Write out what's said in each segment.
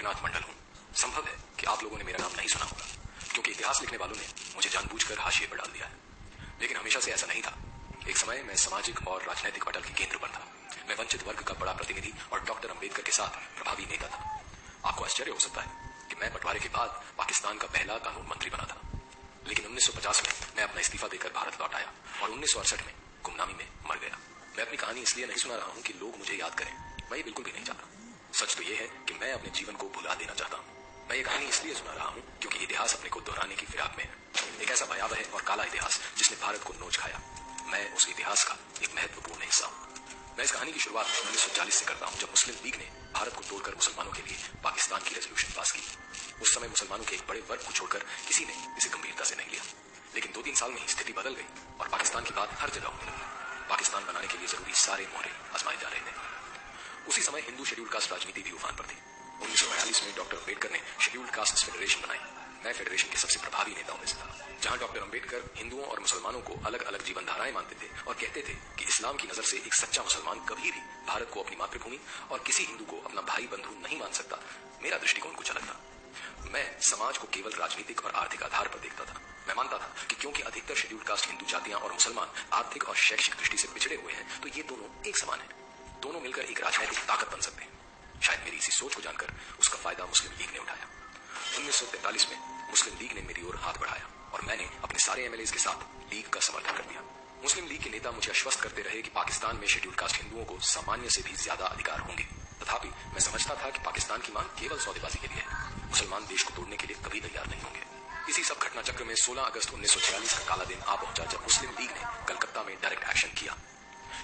मेघनाथ मंडल हूँ। संभव है कि आप लोगों ने मेरा नाम नहीं सुना होगा, क्योंकि इतिहास लिखने वालों ने मुझे जानबूझकर हाशिए पर डाल दिया है। लेकिन हमेशा से ऐसा नहीं था। एक समय मैं सामाजिक और राजनीतिक पटल के केंद्र पर था। मैं वंचित वर्ग का बड़ा प्रतिनिधि और डॉक्टर अंबेडकर के साथ प्रभावी नेता था। आपको आश्चर्य हो सकता है कि मैं बंटवारे के बाद पाकिस्तान का पहला कानून मंत्री बना था। लेकिन 1950 में मैं अपना इस्तीफा देकर भारत लौट आया और 1968 में गुमनामी में मर गया। मैं अपनी कहानी इसलिए नहीं सुना रहा हूँ कि लोग मुझे याद करें। मैं ये बिल्कुल भी नहीं चाहता। सच तो ये है कि मैं अपने जीवन को भुला देना चाहता हूँ। मैं ये कहानी इसलिए सुना रहा हूँ क्योंकि इतिहास अपने को दोहराने की फिराक में है। एक ऐसा भयावह और काला इतिहास जिसने भारत को नोच खाया। मैं उस इतिहास का एक महत्वपूर्ण हिस्सा हूँ। मैं इस कहानी की शुरुआत 1940 से करता हूँ, जब मुस्लिम लीग ने भारत को तोड़कर मुसलमानों के लिए पाकिस्तान की रेजोल्यूशन पास की। उस समय मुसलमानों के एक बड़े वर्ग को छोड़कर किसी ने इसे गंभीरता से नहीं लिया। लेकिन 2-3 साल में ही स्थिति बदल गई और पाकिस्तान की बात हर जगह होने लगी। पाकिस्तान बनाने के लिए जरूरी सारे मोहरे आजमाए जा रहे थे। उसी समय हिंदू शेड्यूल कास्ट राजनीति भी उफान पर थी। 1942 में डॉक्टर अंबेडकर ने शेड्यूल्ड कास्ट फेडरेशन बनाई। मैं फेडरेशन के सबसे प्रभावी नेताओं में से था। जहां डॉक्टर अंबेडकर हिंदुओं और मुसलमानों को अलग अलग जीवन धाराएं मानते थे और कहते थे कि इस्लाम की नजर से एक सच्चा मुसलमान कभी भी भारत को अपनी मातृभूमि और किसी हिंदू को अपना भाई बंधु नहीं मान सकता, मेरा दृष्टिकोण कुछ अलग था। मैं समाज को केवल राजनीतिक और आर्थिक आधार पर देखता था। मैं मानता था कि क्योंकि अधिकतर शेड्यूल कास्ट हिंदू जातियां और मुसलमान आर्थिक और शैक्षिक दृष्टि से पिछड़े हुए हैं, तो ये दोनों एक समान है। दोनों मिलकर एक राजनीतिक ताकत बन सकते हैं। शायद मेरी इसी सोच को जानकर उसका फायदा मुस्लिम लीग ने उठाया। 1943 में मुस्लिम लीग ने मेरी ओर हाथ बढ़ाया और मैंने अपने सारे एमएलए के साथ लीग का समर्थन कर दिया। मुस्लिम लीग के नेता मुझे आश्वस्त करते रहे कि पाकिस्तान में शेड्यूल कास्ट हिंदुओं को सामान्य से भी ज्यादा अधिकार होंगे। तथापि मैं समझता था कि पाकिस्तान की मांग केवल सौदेबाजी के लिए है। मुसलमान देश को तोड़ने के लिए कभी तैयार नहीं होंगे। इसी सब घटना चक्र में 16 अगस्त 1946 का काला दिन आ पहुंचा, जब मुस्लिम लीग ने कलकत्ता में डायरेक्ट एक्शन किया।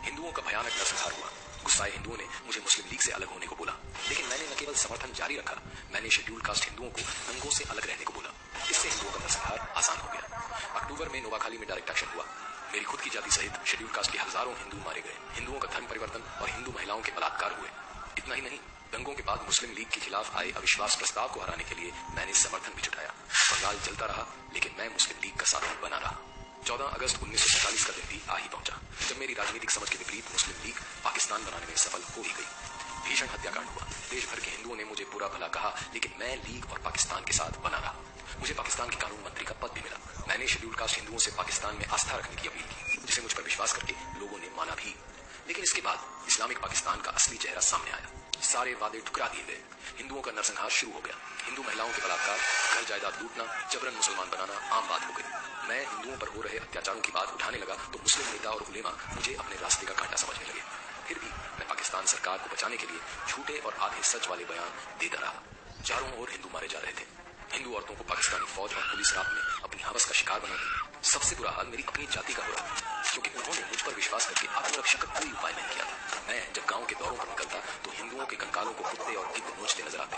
हिंदुओं का भयानक नरसंहार हुआ। गुस्साए हिंदुओं ने मुझे मुस्लिम लीग से अलग होने को बोला, लेकिन मैंने न केवल समर्थन जारी रखा, मैंने शेड्यूल कास्ट हिंदुओं को दंगों से अलग रहने को बोला। इससे हिंदुओं का नरसंहार आसान हो गया। अक्टूबर में नोवाखाली में डायरेक्ट एक्शन हुआ। मेरी खुद की जाति सहित शेड्यूल कास्ट के हजारों हिंदू मारे गए। हिंदुओं का धर्म परिवर्तन और हिंदू महिलाओं के बलात्कार हुए। इतना ही नहीं, दंगों के बाद मुस्लिम लीग के खिलाफ आए अविश्वास प्रस्ताव को हराने के लिए मैंने समर्थन भी जुटाया। बंगाल जलता रहा, लेकिन मैं मुस्लिम लीग का साथी बना रहा। 14 अगस्त 1947 का दिन भी आ ही पहुंचा, जब मेरी राजनीतिक समझ के विपरीत मुस्लिम लीग पाकिस्तान बनाने में सफल हो ही गई। भीषण हत्याकांड हुआ। देश भर के हिंदुओं ने मुझे बुरा भला कहा, लेकिन मैं लीग और पाकिस्तान के साथ बना रहा। मुझे पाकिस्तान के कानून मंत्री का पद भी मिला। मैंने शेड्यूल कास्ट हिंदुओं से पाकिस्तान में आस्था रखने की अपील की, जिसे मुझ पर विश्वास करके लोगों ने माना भी। लेकिन इसके बाद इस्लामिक पाकिस्तान का असली चेहरा सामने आया। सारे वादे ठुकरा दिए गए। हिंदुओं का नरसंहार शुरू हो गया। हिंदू महिलाओं के बलात्कार, घर जायदाद लूटना, जबरन मुसलमान बनाना आम बात हो गई। मैं हिंदुओं पर हो रहे अत्याचारों की बात उठाने लगा तो मुस्लिम नेता और उलेमा मुझे अपने रास्ते का कांटा समझने लगे। फिर भी मैं पाकिस्तान सरकार को बचाने के लिए झूठे और आधे सच वाले बयान देता रहा। चारों ओर हिंदू मारे जा रहे थे। हिंदू औरतों को पाकिस्तानी फौज और पुलिस रात में अपनी हवस का शिकार बना दी। सबसे बुरा हाल मेरी अपनी जाति का हो रहा था, क्योंकि उन्होंने मुझ पर विश्वास करके आत्मरक्षा का कोई उपाय नहीं किया था। मैं जब गांव के दौरों पर निकलता तो हिंदुओं के कंकालों को कुत्ते और गिद्ध नोचते नजर आते।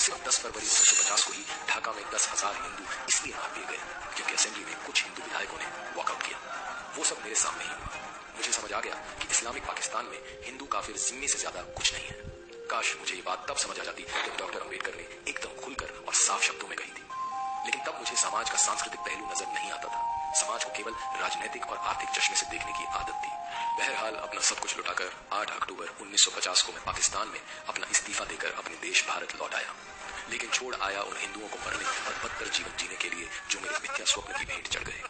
सिर्फ 10 फरवरी 1950 को ही ढाका में 10,000 हिंदू इसलिए मार दिए गए क्योंकि असेंबली में कुछ हिंदू विधायकों ने वॉकआउट किया। वो सब मेरे सामने ही हुआ। मुझे समझ आ गया कि इस्लामिक पाकिस्तान में हिंदू काफिर जिम्मे से ज्यादा कुछ नहीं है। काश मुझे ये बात तब समझ आ जाती जब डॉक्टर अंबेडकर ने एकदम खुलकर और साफ शब्दों में कही थी। लेकिन तब मुझे समाज का सांस्कृतिक पहलू नजर नहीं आता था। समाज को केवल राजनीतिक और आर्थिक चश्मे से देखने की आदत थी। बहरहाल अपना सब कुछ लुटाकर 8 अक्टूबर 1950 को मैं पाकिस्तान में अपना इस्तीफा देकर अपने देश भारत लौट आया। लेकिन छोड़ आया उन हिंदुओं को मरने और बदतर जीवन जीने के लिए जो मेरे मिथ्या स्वप्न की भेंट चढ़ गए।